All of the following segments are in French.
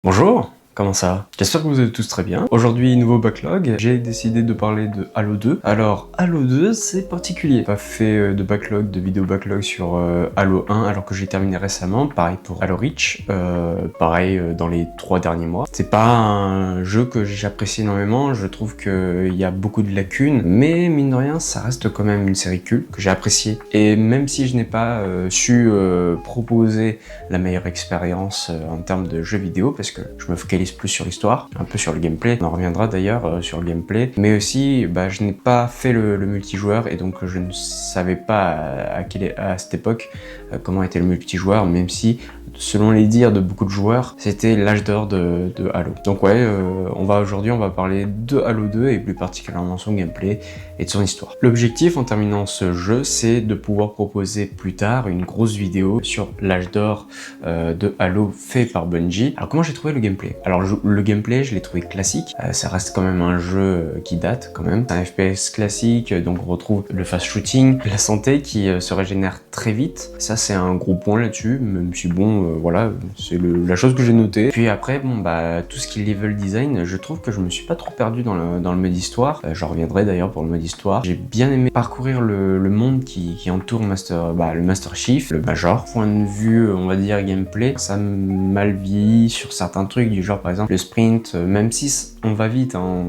Bonjour, comment ça va? J'espère que vous allez tous très bien. Aujourd'hui, nouveau backlog. J'ai décidé de parler de Halo 2. Alors, Halo 2, c'est particulier. J'ai pas fait de backlog, de vidéo backlog sur Halo 1, alors que j'ai terminé récemment. Pareil pour Halo Reach. Pareil dans les 3 derniers mois. C'est pas un jeu que j'apprécie énormément. Je trouve qu'il y a beaucoup de lacunes. Mais mine de rien, ça reste quand même une série culte que j'ai appréciée. Et même si je n'ai pas su proposer la meilleure expérience en termes de jeux vidéo, parce que je me focalise plus sur l'histoire, un peu sur le gameplay, on en reviendra d'ailleurs sur le gameplay, mais aussi je n'ai pas fait le multijoueur et donc je ne savais pas à cette époque comment était le multijoueur, même si selon les dires de beaucoup de joueurs, c'était l'âge d'or de Halo. Donc ouais, aujourd'hui on va parler de Halo 2 et plus particulièrement son gameplay et de son histoire. L'objectif en terminant ce jeu, c'est de pouvoir proposer plus tard une grosse vidéo sur l'âge d'or de Halo fait par Bungie. Alors comment j'ai trouvé le gameplay? Alors le gameplay, je l'ai trouvé classique. Ça reste quand même un jeu qui date quand même. C'est un FPS classique, donc on retrouve le fast shooting, la santé qui se régénère très vite. Ça c'est un gros point là-dessus, même si bon, voilà, c'est la chose que j'ai notée. Puis après, tout ce qui est level design, je trouve que je me suis pas trop perdu dans le mode histoire. J'en reviendrai d'ailleurs pour le mode histoire. J'ai bien aimé parcourir le monde qui entoure le Master Chief, le Major. Point de vue, on va dire gameplay, ça mal vieillit sur certains trucs du genre par exemple le sprint, même si on va vite, hein,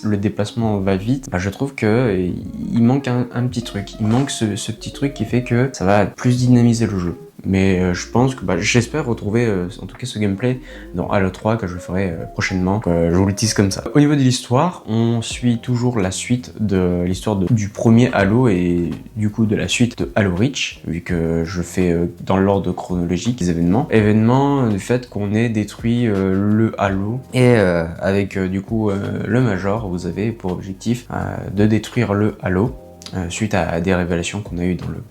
le déplacement va vite, je trouve que il manque un petit truc. Il manque ce petit truc qui fait que ça va plus dynamiser le jeu. Mais je pense que j'espère retrouver en tout cas ce gameplay dans Halo 3 que je ferai prochainement. Je vous le tease comme ça. Au niveau de l'histoire, on suit toujours la suite de l'histoire du premier Halo et du coup de la suite de Halo Reach, vu que je fais dans l'ordre chronologique des événements. Événement du fait qu'on ait détruit le Halo et avec du coup le Major, vous avez pour objectif de détruire le Halo. Suite à des révélations qu'on a eues dans le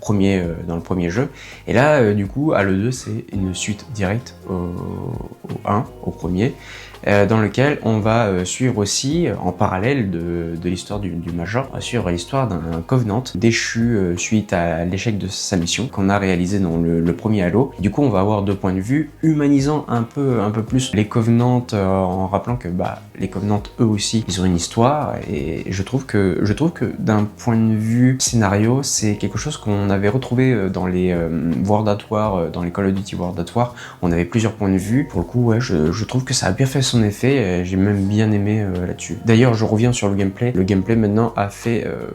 premier jeu. Et là, du coup, Halo 2, c'est une suite directe au premier, dans lequel on va suivre aussi, en parallèle de l'histoire du Major, suivre l'histoire d'un Covenant déchu suite à l'échec de sa mission qu'on a réalisé dans le premier Halo. Et du coup, on va avoir deux points de vue, humanisant un peu plus les Covenants, en rappelant que les Covenants, eux aussi, ils ont une histoire, et je trouve que d'un point de vue scénario, c'est quelque chose qu'on avait retrouvé dans les World at War, dans les Call of Duty World at War. On avait plusieurs points de vue. Pour le coup, ouais, je trouve que ça a bien fait son effet. J'ai même bien aimé là-dessus. D'ailleurs, je reviens sur le gameplay. Le gameplay maintenant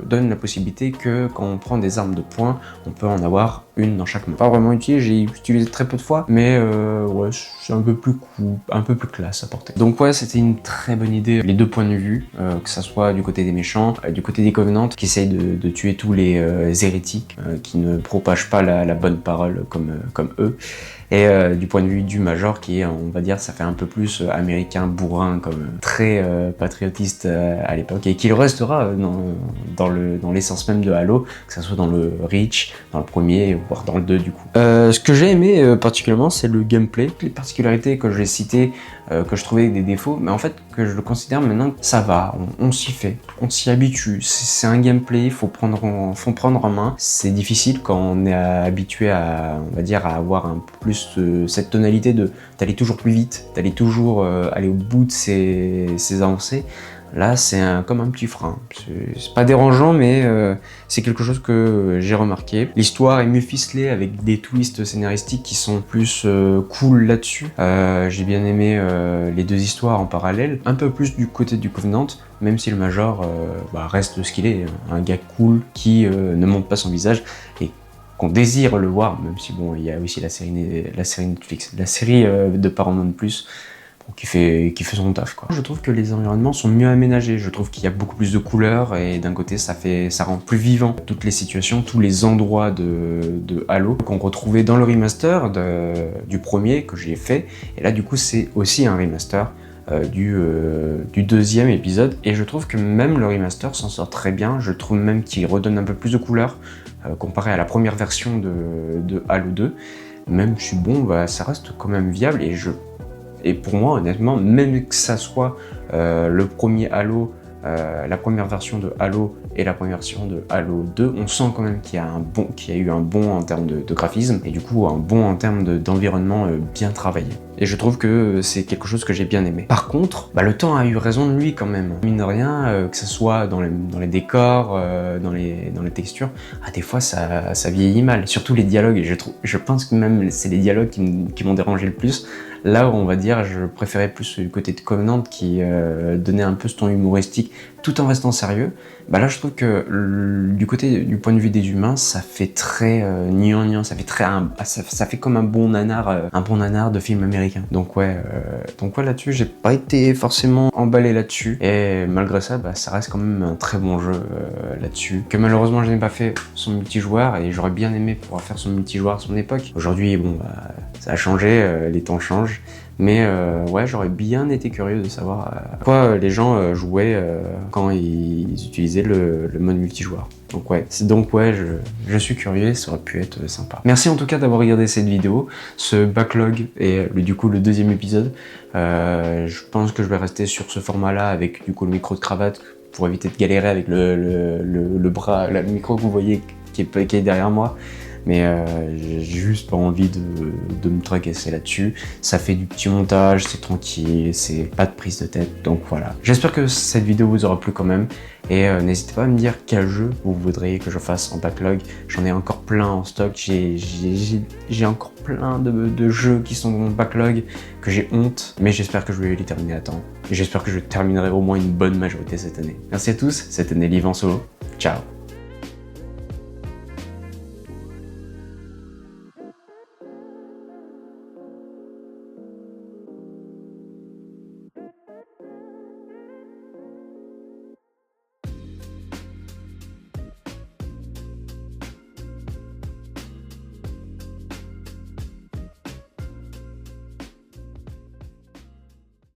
donne la possibilité que quand on prend des armes de poing, on peut en avoir une dans chaque main. Pas vraiment utile, j'ai utilisé très peu de fois, mais ouais, c'est un peu plus cool, un peu plus classe à porter. Donc ouais, c'était une très bonne idée, les deux points de vue, que ça soit du côté des méchants, du côté des Covenants, qui essayent de tuer tous les hérétiques, qui ne propagent pas la bonne parole comme eux. Et du point de vue du Major, qui est, on va dire, ça fait un peu plus américain, bourrin, comme très patriotiste à l'époque, et qui le restera dans l'essence même de Halo, que ça soit dans le Reach, dans le premier, voire dans le 2 du coup. Ce que j'ai aimé particulièrement, c'est le gameplay, les particularités que j'ai citées, que je trouvais des défauts, mais en fait que je le considère maintenant que ça va, on s'y fait, on s'y habitue, c'est un gameplay, faut prendre en main. C'est difficile quand on est habitué à, on va dire, à avoir un peu plus cette tonalité d'aller toujours plus vite, d'aller toujours aller au bout de ses avancées. Là, c'est comme un petit frein. C'est pas dérangeant, mais c'est quelque chose que j'ai remarqué. L'histoire est mieux ficelée avec des twists scénaristiques qui sont plus cool là-dessus. J'ai bien aimé les deux histoires en parallèle. Un peu plus du côté du Covenant, même si le Major reste ce qu'il est. Un gars cool qui ne montre pas son visage et qu'on désire le voir, même si bon, il y a aussi la série Netflix, la série de Paramount+, qui fait son taf, quoi. Je trouve que les environnements sont mieux aménagés, je trouve qu'il y a beaucoup plus de couleurs et d'un côté ça rend plus vivant toutes les situations, tous les endroits de Halo qu'on retrouvait dans le remaster du premier que j'ai fait, et là du coup c'est aussi un remaster du deuxième épisode, et je trouve que même le remaster s'en sort très bien. Je trouve même qu'il redonne un peu plus de couleurs comparé à la première version de Halo 2, même si bon, ça reste quand même viable, et pour moi, honnêtement, même que ça soit le premier Halo, la première version de Halo et la première version de Halo 2. On sent quand même qu'il y a eu un bond en termes de graphisme et du coup un bond en termes d'environnement bien travaillé. Et je trouve que c'est quelque chose que j'ai bien aimé. Par contre, le temps a eu raison de lui quand même. Mine de rien, que ce soit dans les décors, dans les textures, des fois ça vieillit mal. Surtout les dialogues, et je pense que même c'est les dialogues qui m'ont dérangé le plus. Là où on va dire, je préférais plus du côté de Covenant qui donnait un peu ce ton humoristique tout en restant sérieux. Là je trouve que du point de vue des humains, ça fait très gnangnan, ça fait comme un bon nanar de film américain. Donc ouais, là-dessus, j'ai pas été forcément emballé là-dessus. Et malgré ça, ça reste quand même un très bon jeu là-dessus. Que malheureusement, je n'ai pas fait son multijoueur et j'aurais bien aimé pouvoir faire son multijoueur à son époque. Aujourd'hui, bon, ça a changé, les temps changent. Mais ouais, j'aurais bien été curieux de savoir à quoi les gens jouaient quand ils utilisaient le mode multijoueur. Donc ouais, je suis curieux, ça aurait pu être sympa. Merci en tout cas d'avoir regardé cette vidéo, ce backlog et du coup le deuxième épisode. Je pense que je vais rester sur ce format-là avec du coup le micro de cravate pour éviter de galérer avec le bras, le micro que vous voyez qui est derrière moi. Mais j'ai juste pas envie de me tracasser là-dessus. Ça fait du petit montage, c'est tranquille, c'est pas de prise de tête, donc voilà. J'espère que cette vidéo vous aura plu quand même. Et n'hésitez pas à me dire quel jeu vous voudriez que je fasse en backlog. J'en ai encore plein en stock, j'ai encore plein de jeux qui sont dans mon backlog, que j'ai honte. Mais j'espère que je vais les terminer à temps. Et j'espère que je terminerai au moins une bonne majorité cette année. Merci à tous, c'était Nelly en solo. Ciao.